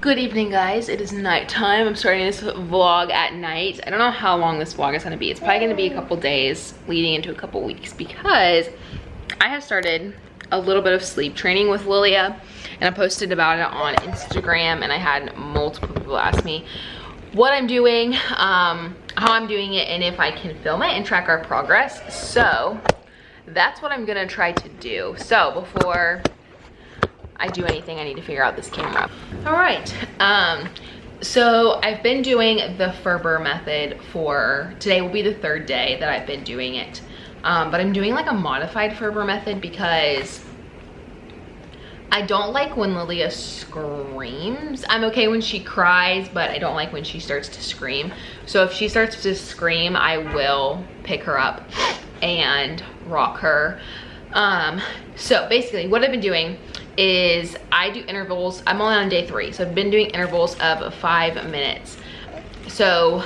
Good evening, guys. It is nighttime. I'm starting this vlog at night. I don't know how long this vlog is going to be. It's probably going to be a couple days leading into a couple weeks because I have started a little bit of sleep training with Lilia, and I posted about it on Instagram, and I had multiple people ask me what I'm doing, how I'm doing it, and if I can film it and track our progress. So that's what I'm going to try to do. So before I do anything, I need to figure out this camera. All right, so I've been doing the Ferber method for, today will be the third day that I've been doing it. But I'm doing like a modified Ferber method because I don't like when Lilia screams. I'm okay when she cries, but I don't like when she starts to scream. So if she starts to scream, I will pick her up and rock her. So basically what I've been doing is I do intervals. I'm only on day 3, so I've been doing intervals of 5 minutes. So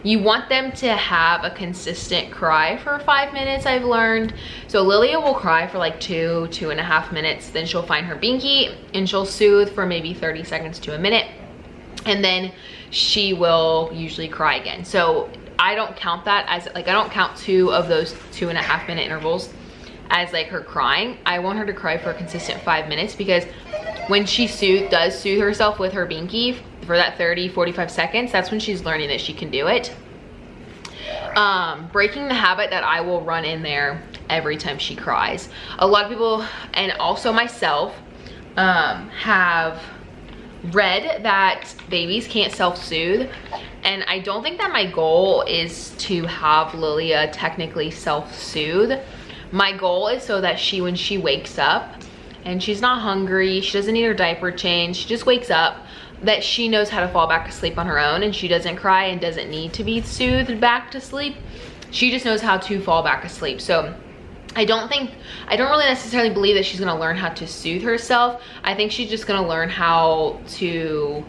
you want them to have a consistent cry for 5 minutes, I've learned. So Lilia will cry for like 2.5 minutes, then she'll find her binky and she'll soothe for maybe 30 seconds to a minute, and then she will usually cry again. So I don't count that as, like, I don't count 2 of those 2.5 minute intervals as like her crying. I want her to cry for a consistent 5 minutes, because when she does soothe herself with her binky for that 30-45 seconds, that's when she's learning that she can do it. Breaking the habit that I will run in there every time she cries. A lot of people, and also myself, have read that babies can't self-soothe, and I don't think that my goal is to have Lilia technically self-soothe. My goal is so that when she wakes up and she's not hungry, she doesn't need her diaper changed, she just wakes up, that she knows how to fall back asleep on her own, and she doesn't cry and doesn't need to be soothed back to sleep. She just knows how to fall back asleep. So I don't really necessarily believe that she's gonna learn how to soothe herself. I think she's just gonna learn how to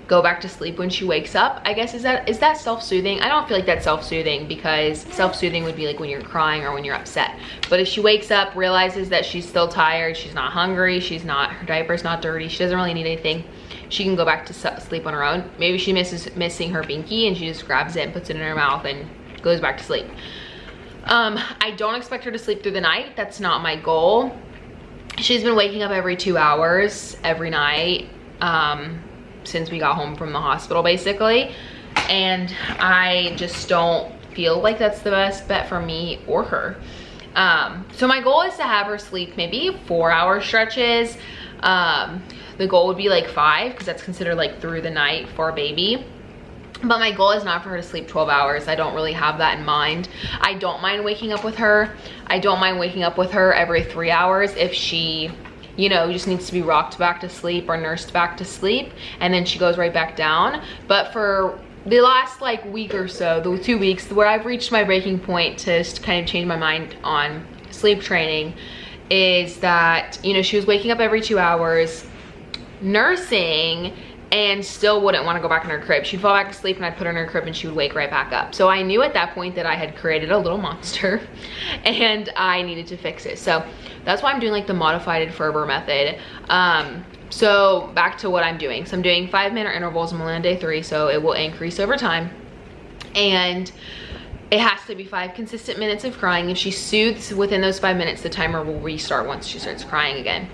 go back to sleep when she wakes up, I guess. Is that self-soothing? I don't feel like that's self-soothing, because self-soothing would be like when you're crying or when you're upset. But if she wakes up, realizes that she's still tired, she's not hungry, her diaper's not dirty, she doesn't really need anything, she can go back to sleep on her own. Maybe she misses missing her binky and she just grabs it and puts it in her mouth and goes back to sleep. I don't expect her to sleep through the night. That's not my goal. She's been waking up every 2 hours every night since we got home from the hospital, basically, and I just don't feel like that's the best bet for me or her. So my goal is to have her sleep maybe 4-hour stretches. The goal would be like 5, because that's considered like through the night for a baby. But my goal is not for her to sleep 12 hours. I don't really have that in mind. I don't mind waking up with her. I don't mind waking up with her every 3 hours if she, you know, just needs to be rocked back to sleep or nursed back to sleep, and then she goes right back down. But for the last like week or so, the 2 weeks where I've reached my breaking point to kind of change my mind on sleep training, is that, you know, she was waking up every 2 hours, nursing, and still wouldn't want to go back in her crib. She'd fall back asleep and I'd put her in her crib and she would wake right back up. So I knew at that point that I had created a little monster and I needed to fix it. So that's why I'm doing like the modified Ferber method. So back to what I'm doing. So I'm doing 5-minute intervals. I'm only on day 3, so it will increase over time. And it has to be 5 consistent minutes of crying. If she soothes within those 5 minutes, the timer will restart once she starts crying again.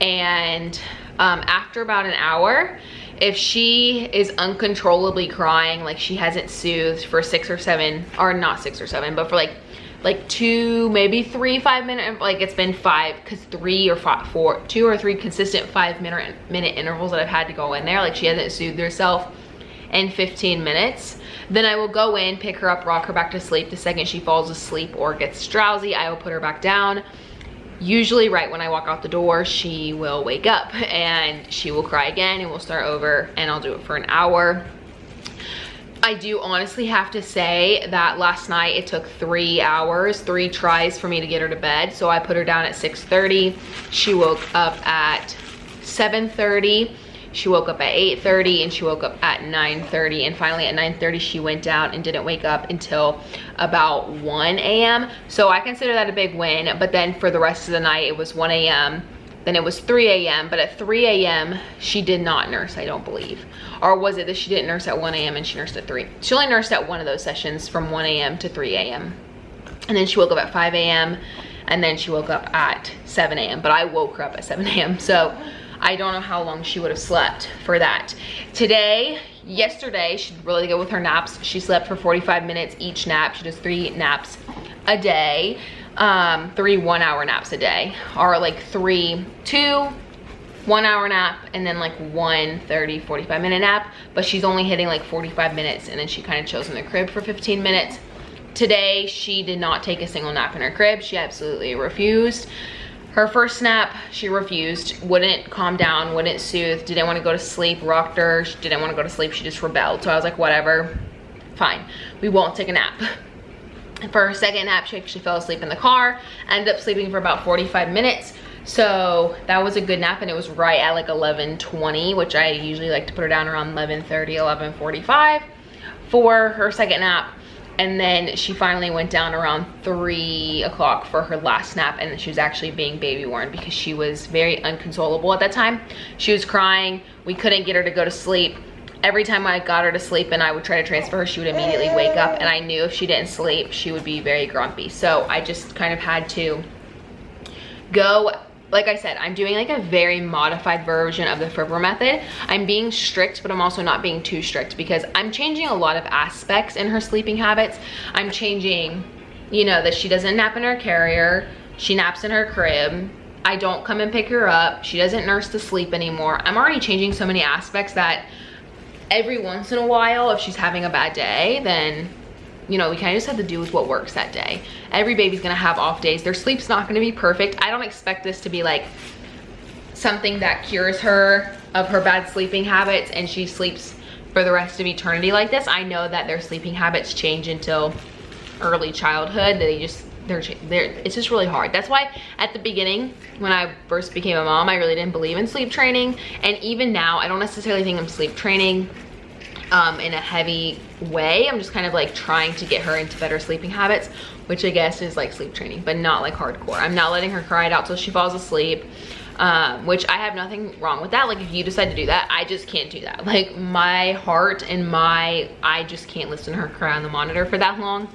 And after about an hour, if she is uncontrollably crying, like she hasn't soothed for 6 or 7, or not 6 or 7, but for like 2, maybe 3 5-minute, like it's been 5, because 2 or 3 consistent 5-minute intervals that I've had to go in there, like she hasn't soothed herself in 15 minutes, then I will go in, pick her up, rock her back to sleep. The second she falls asleep or gets drowsy, I will put her back down. Usually right when I walk out the door, she will wake up and she will cry again, and we'll start over, and I'll do it for an hour. I do honestly have to say that last night it took 3 hours, 3 tries for me to get her to bed. So I put her down at 6:30. She woke up at 7:30. She woke up at 8:30, and she woke up at 9:30, and finally at 9:30 she went down and didn't wake up until about 1 a.m. So I consider that a big win. But then for the rest of the night it was 1 a.m. then it was 3 a.m. But at 3 a.m. she did not nurse, I don't believe. Or was it that she didn't nurse at 1 a.m. and she nursed at 3? She only nursed at one of those sessions from 1 a.m. to 3 a.m. And then she woke up at 5 a.m. and then she woke up at 7 a.m. But I woke her up at 7 a.m. So I don't know how long she would have slept for that. Yesterday, she did really good with her naps. She slept for 45 minutes each nap. She does 3 naps a day, 3 1-hour naps a day, or like 2 1-hour nap, and then like 1 30 45-minute nap. But she's only hitting like 45 minutes, and then she kind of chills in the crib for 15 minutes. Today, she did not take a single nap in her crib. She absolutely refused. Her first nap, she refused, wouldn't calm down, wouldn't soothe, didn't want to go to sleep, rocked her, she didn't want to go to sleep, she just rebelled. So I was like, whatever, fine, we won't take a nap. For her second nap, she actually fell asleep in the car, ended up sleeping for about 45 minutes. So that was a good nap, and it was right at like 11:20, which I usually like to put her down around 11:30, 11:45 for her second nap. And then she finally went down around 3 o'clock for her last nap, and she was actually being baby worn because she was very unconsolable at that time. She was crying, we couldn't get her to go to sleep. Every time I got her to sleep and I would try to transfer her, she would immediately wake up, and I knew if she didn't sleep, she would be very grumpy. So I just kind of had to go. Like I said, I'm doing like a very modified version of the Ferber method. I'm being strict, but I'm also not being too strict because I'm changing a lot of aspects in her sleeping habits. I'm changing, you know, that she doesn't nap in her carrier. She naps in her crib. I don't come and pick her up. She doesn't nurse to sleep anymore. I'm already changing so many aspects that every once in a while, if she's having a bad day, then, you know, we kind of just have to do with what works that day. Every baby's gonna have off days. Their sleep's not gonna be perfect. I don't expect this to be like something that cures her of her bad sleeping habits and she sleeps for the rest of eternity like this. I know that their sleeping habits change until early childhood. It's just really hard. That's why at the beginning, when I first became a mom, I really didn't believe in sleep training. And even now, I don't necessarily think I'm sleep training in a heavy way. I'm just kind of like trying to get her into better sleeping habits, which I guess is like sleep training, but not like hardcore. I'm not letting her cry it out till she falls asleep, which I have nothing wrong with that. Like if you decide to do that, I just can't do that. Like my heart and I just can't listen to her cry on the monitor for that long.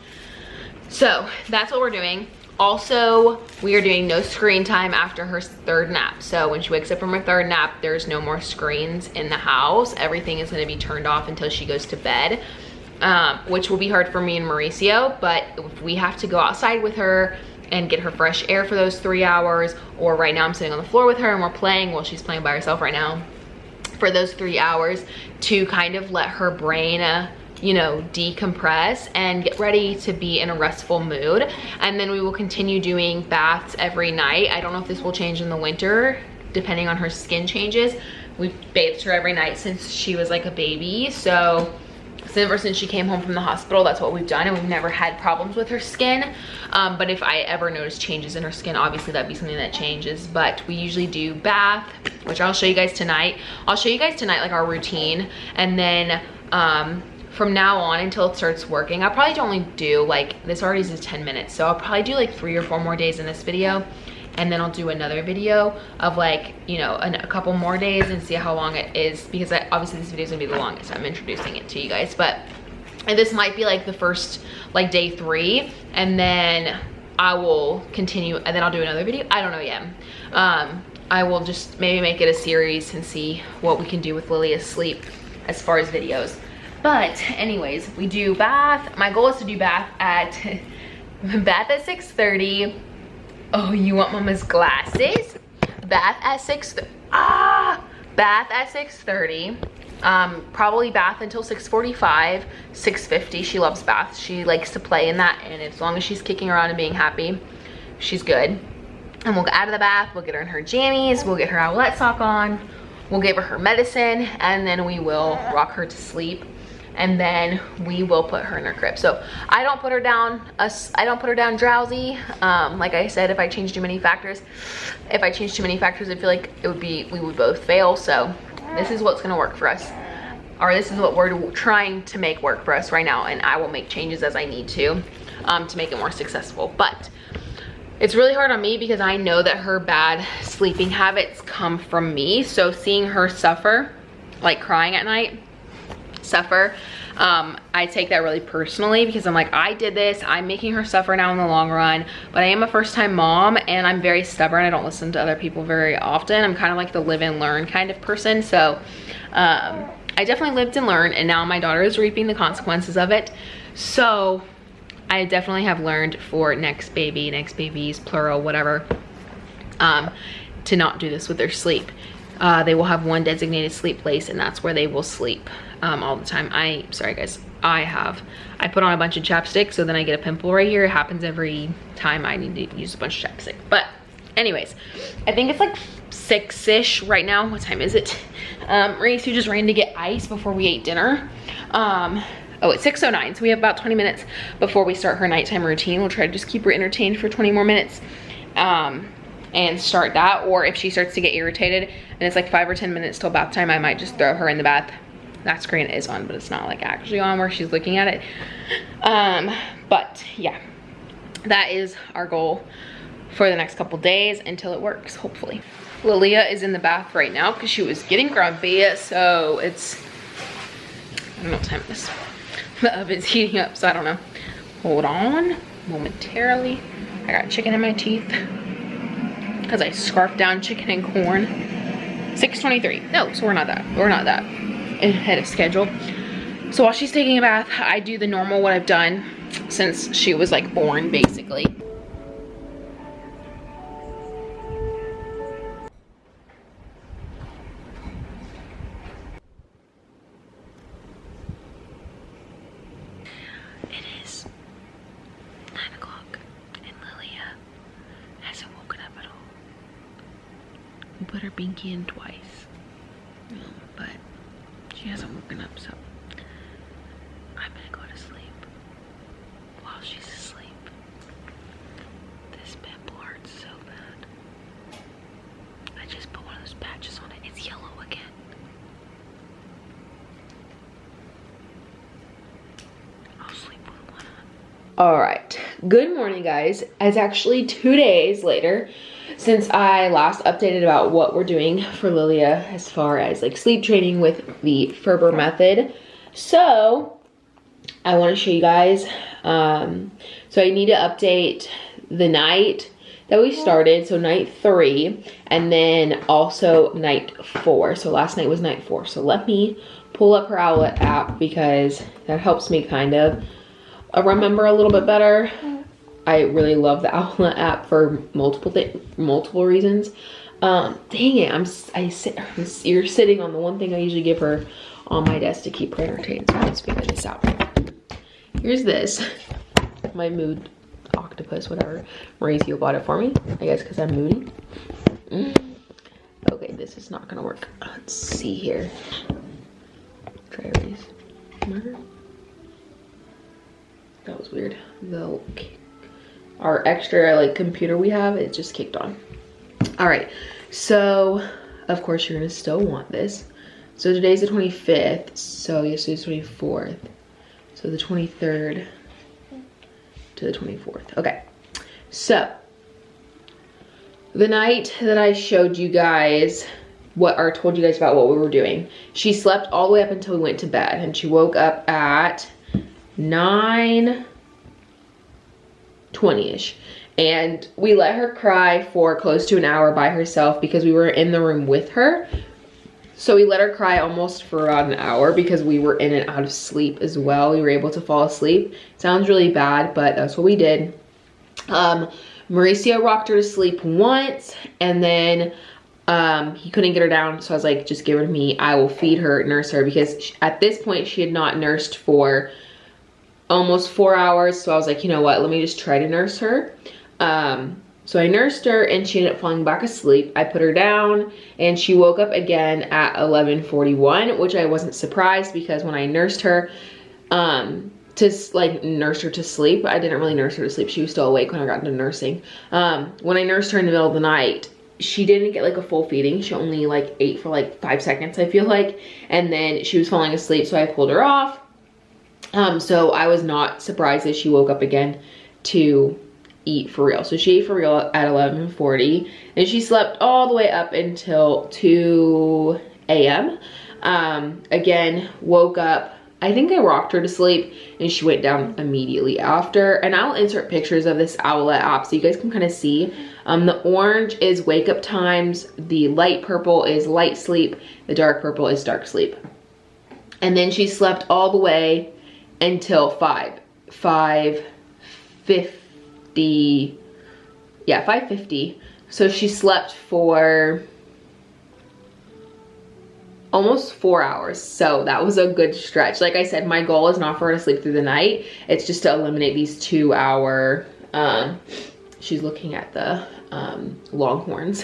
So that's what we're doing. Also, we are doing no screen time after her third nap. So when she wakes up from her third nap, there's no more screens in the house. Everything is gonna be turned off until she goes to bed, which will be hard for me and Mauricio. But if we have to go outside with her and get her fresh air for those 3 hours, or right now I'm sitting on the floor with her and we're playing, well, she's playing by herself right now, for those 3 hours to kind of let her brain you know, decompress and get ready to be in a restful mood. And then we will continue doing baths every night. I don't know if this will change in the winter, depending on her skin changes. We've bathed her every night since she was like a baby. So ever since she came home from the hospital, that's what we've done, and we've never had problems with her skin. But if I ever notice changes in her skin, obviously that'd be something that changes. But we usually do bath, which I'll show you guys tonight. I'll show you guys tonight like our routine, and then from now on until it starts working, I'll probably only do like, this already is 10 minutes, so I'll probably do like 3 or 4 more days in this video, and then I'll do another video of like, you know, a couple more days and see how long it is, because obviously this video is gonna be the longest. I'm introducing it to you guys, but and this might be like the first, like day 3, and then I will continue, and then I'll do another video. I don't know yet. I will just maybe make it a series and see what we can do with Lily's sleep as far as videos. But anyways, we do bath. My goal is to do bath at 6:30. Oh, you want mama's glasses? Bath at 6:30. Bath at 6:30. Probably bath until 6:45, 6:50. She loves baths. She likes to play in that, and as long as she's kicking around and being happy, she's good. And we'll get out of the bath, we'll get her in her jammies, we'll get her owlet sock on, we'll give her medicine, and then we will rock her to sleep. And then we will put her in her crib. So I don't put her down drowsy. Like I said, if I change too many factors, I feel like we would both fail. So this is what's gonna work for us, or this is what we're trying to make work for us right now, and I will make changes as I need to make it more successful. But it's really hard on me because I know that her bad sleeping habits come from me. So seeing her suffer, like crying at night, I take that really personally because I'm like, I did this, I'm making her suffer now in the long run, but I am a first-time mom and I'm very stubborn. I don't listen to other people very often. I'm kind of like the live and learn kind of person. So I definitely lived and learned, and now my daughter is reaping the consequences of it. So I definitely have learned for next babies, plural, whatever, to not do this with their sleep. They will have one designated sleep place, and that's where they will sleep all the time. Sorry guys, I put on a bunch of chapstick, so then I get a pimple right here. It happens every time I need to use a bunch of chapstick. But anyways, I think it's like 6-ish right now. What time is it? Reese, who just ran to get ice before we ate dinner. Oh, it's 6:09, so we have about 20 minutes before we start her nighttime routine. We'll try to just keep her entertained for 20 more minutes and start that. Or if she starts to get irritated and it's like 5 or 10 minutes till bath time, I might just throw her in the bath. That screen is on, but it's not like actually on where she's looking at it. But yeah, that is our goal for the next couple days until it works, hopefully. Lilia is in the bath right now because she was getting grumpy, so it's, I don't know what time it is. The oven's heating up, so I don't know. Hold on momentarily. I got chicken in my teeth because I scarfed down chicken and corn. 6:23. No, so we're not that ahead of schedule. So while she's taking a bath, I do the normal what I've done since she was like born, basically. Put her binky in twice, but she hasn't woken up, so I'm gonna go to sleep while she's asleep. This pimple hurts so bad. I just put one of those patches on it. It's yellow again. I'll sleep with one on. All right, good morning guys. It's actually 2 days later since I last updated about what we're doing for Lilia as far as like sleep training with the Ferber method. So I want to show you guys. So I need to update the night that we started, so night 3, and then also night 4. So last night was night 4. So let me pull up her Owlet app because that helps me kind of remember a little bit better. I really love the Owlet app for multiple reasons. Dang it, you're sitting on the one thing I usually give her on my desk to keep her entertained. So let's figure this out. Here's this, my mood octopus, whatever. Mauricio bought it for me, I guess because I'm moody. Okay, this is not gonna work. Let's see here. Try erase. That was weird. Our extra like computer we have, it just kicked on. All right, so of course you're gonna still want this. So today's the 25th, so yesterday's 24th. So the 23rd to the 24th. Okay, so the night that I showed you guys told you guys about what we were doing, she slept all the way up until we went to bed, and she woke up at 9:20ish, and we let her cry for close to an hour by herself because we were in the room with her. So we let her cry almost for around an hour because we were in and out of sleep as well. We were able to fall asleep. Sounds really bad, but that's what we did. Mauricio rocked her to sleep once, and then he couldn't get her down, so I was like, just give her to me. I will feed her, nurse her, because at this point she had not nursed for almost 4 hours. So I was like, you know what, let me just try to nurse her. So I nursed her and she ended up falling back asleep. I put her down and she woke up again at 11:41, which I wasn't surprised because when I nursed her, nurse her to sleep, I didn't really nurse her to sleep. She was still awake when I got into nursing. When I nursed her in the middle of the night, she didn't get like a full feeding. She only like ate for like 5 seconds, I feel like. And then she was falling asleep, so I pulled her off. So I was not surprised that she woke up again to eat for real. So she ate for real at 11:40, and she slept all the way up until 2 a.m. Again, woke up, I think I rocked her to sleep, and she went down immediately after. And I'll insert pictures of this Owlet app so you guys can kind of see. The orange is wake up times, the light purple is light sleep, the dark purple is dark sleep. And then she slept all the way until 5:50. Yeah, 5:50. So she slept for almost 4 hours. So that was a good stretch. Like I said, my goal is not for her to sleep through the night. It's just to eliminate these 2 hour, she's looking at the Longhorns.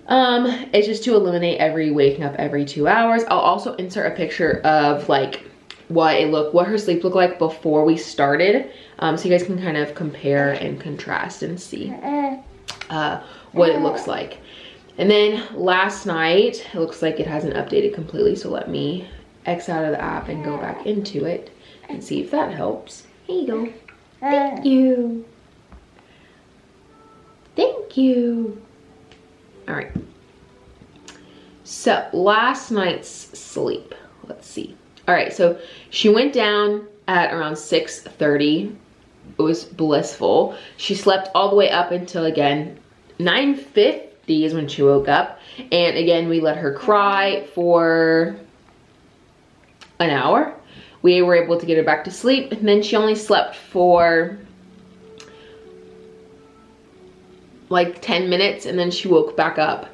It's just to eliminate waking up every 2 hours. I'll also insert a picture of like what her sleep looked like before we started, so you guys can kind of compare and contrast and see what it looks like. And then last night, it looks like it hasn't updated completely, so let me X out of the app and go back into it and see if that helps. Here you go. Thank you. Thank you. All right. So last night's sleep, let's see. All right, so she went down at around 6:30. It was blissful. She slept all the way up until, again, 9:50 is when she woke up. And again, we let her cry for an hour. We were able to get her back to sleep, and then she only slept for like 10 minutes, and then she woke back up,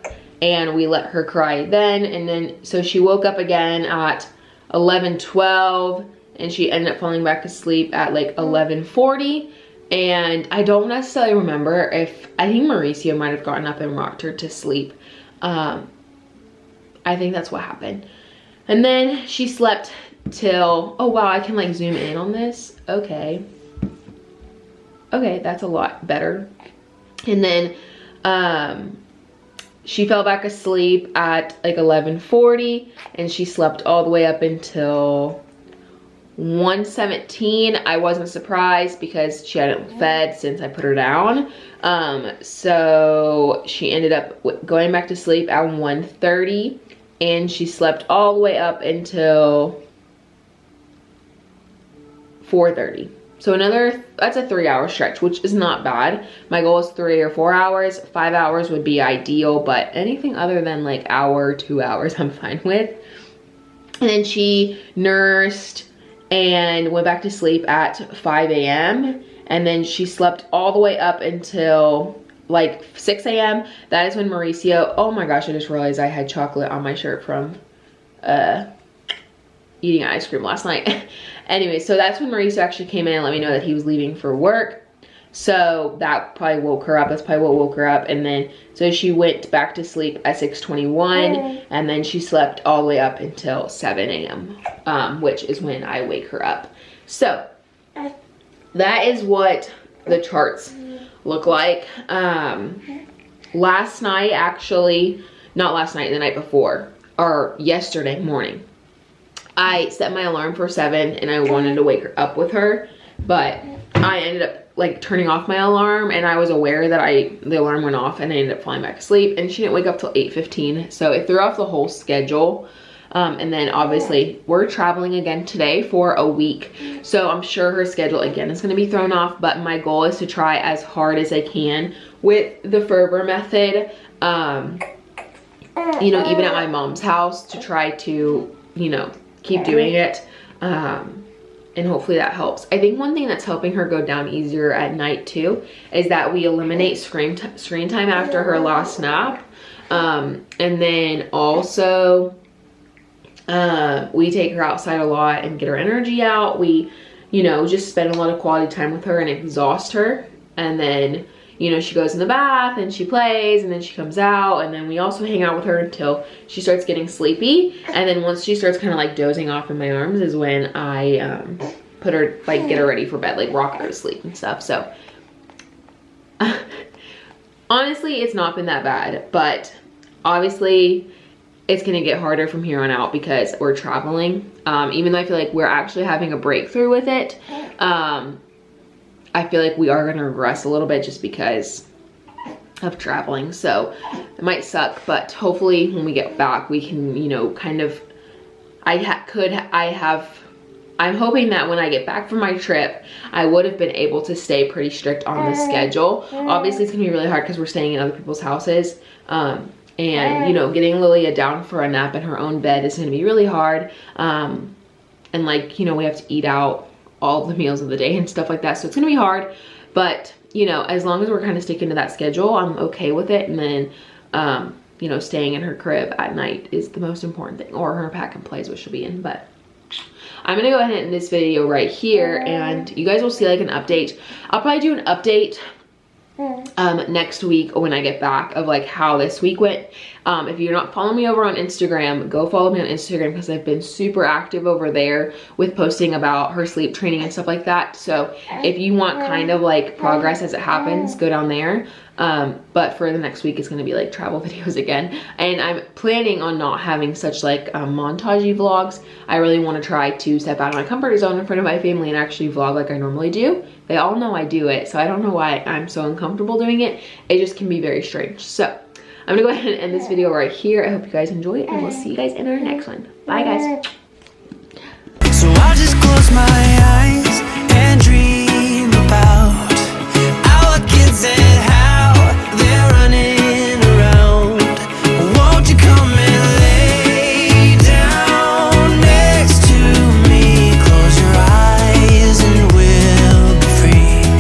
and we let her cry then. And then, so she woke up again at 11:12, and she ended up falling back to sleep at like 11:40. And I don't necessarily remember if, I think Mauricio might have gotten up and rocked her to sleep. I think that's what happened. And then she slept till, oh wow, I can like zoom in on this. Okay. Okay, that's a lot better. And then she fell back asleep at like 11:40, and she slept all the way up until 1:17. I wasn't surprised because she hadn't fed since I put her down. So she ended up going back to sleep at 1:30, and she slept all the way up until 4:30. So that's a 3 hour stretch, which is not bad. My goal is 3 or 4 hours. 5 hours would be ideal, but anything other than like hour, 2 hours, I'm fine with. And then she nursed and went back to sleep at 5 a.m. And then she slept all the way up until like 6 a.m. That is when Mauricio, oh my gosh, I just realized I had chocolate on my shirt from eating ice cream last night. Anyway, so that's when Mauricio actually came in and let me know that he was leaving for work. So that probably woke her up. That's probably what woke her up. And then, so she went back to sleep at 6:21, and then she slept all the way up until 7 a.m., which is when I wake her up. So that is what the charts look like. Last night, actually, not last night, the night before, or yesterday morning, I set my alarm for 7, and I wanted to wake her up with her, but I ended up like turning off my alarm, and I was aware that the alarm went off, and I ended up falling back asleep, and she didn't wake up till 8:15. So it threw off the whole schedule. And then obviously we're traveling again today for a week. So I'm sure her schedule again is gonna be thrown off, but my goal is to try as hard as I can with the Ferber method. You know, even at my mom's house, to try to, you know, keep doing it. And hopefully that helps. I think one thing that's helping her go down easier at night too is that we eliminate screen time after her last nap. And then also we take her outside a lot and get her energy out. We, you know, just spend a lot of quality time with her and exhaust her. And then, you know, she goes in the bath and she plays, and then she comes out, and then we also hang out with her until she starts getting sleepy. And then once she starts kind of like dozing off in my arms is when I put her, like, get her ready for bed, like rock her to sleep and stuff. So honestly, it's not been that bad, but obviously it's gonna get harder from here on out because we're traveling. Even though I feel like we're actually having a breakthrough with it, I feel like we are gonna regress a little bit just because of traveling. So it might suck, but hopefully when we get back, we can, you know, kind of, I'm hoping that when I get back from my trip, I would have been able to stay pretty strict on the schedule. Obviously, it's gonna be really hard because we're staying in other people's houses. And, you know, getting Lilia down for a nap in her own bed is gonna be really hard. And like, you know, we have to eat out all the meals of the day and stuff like that. So it's gonna be hard, but you know, as long as we're kind of sticking to that schedule, I'm okay with it. And then, you know, staying in her crib at night is the most important thing, or her pack and plays, which she'll be in. But I'm gonna go ahead and end this video right here, and you guys will see like an update. I'll probably do an update next week when I get back of like how this week went. If you're not following me over on Instagram, go follow me on Instagram because I've been super active over there with posting about her sleep training and stuff like that. So if you want kind of like progress as it happens, go down there. But for the next week, it's going to be like travel videos again. And I'm planning on not having such like montagey vlogs. I really want to try to step out of my comfort zone in front of my family and actually vlog like I normally do. They all know I do it, so I don't know why I'm so uncomfortable doing it. It just can be very strange. So I'm gonna go ahead and end this video right here. I hope you guys enjoy it, and we'll see you guys in our next one. Bye, guys. So I just close my eyes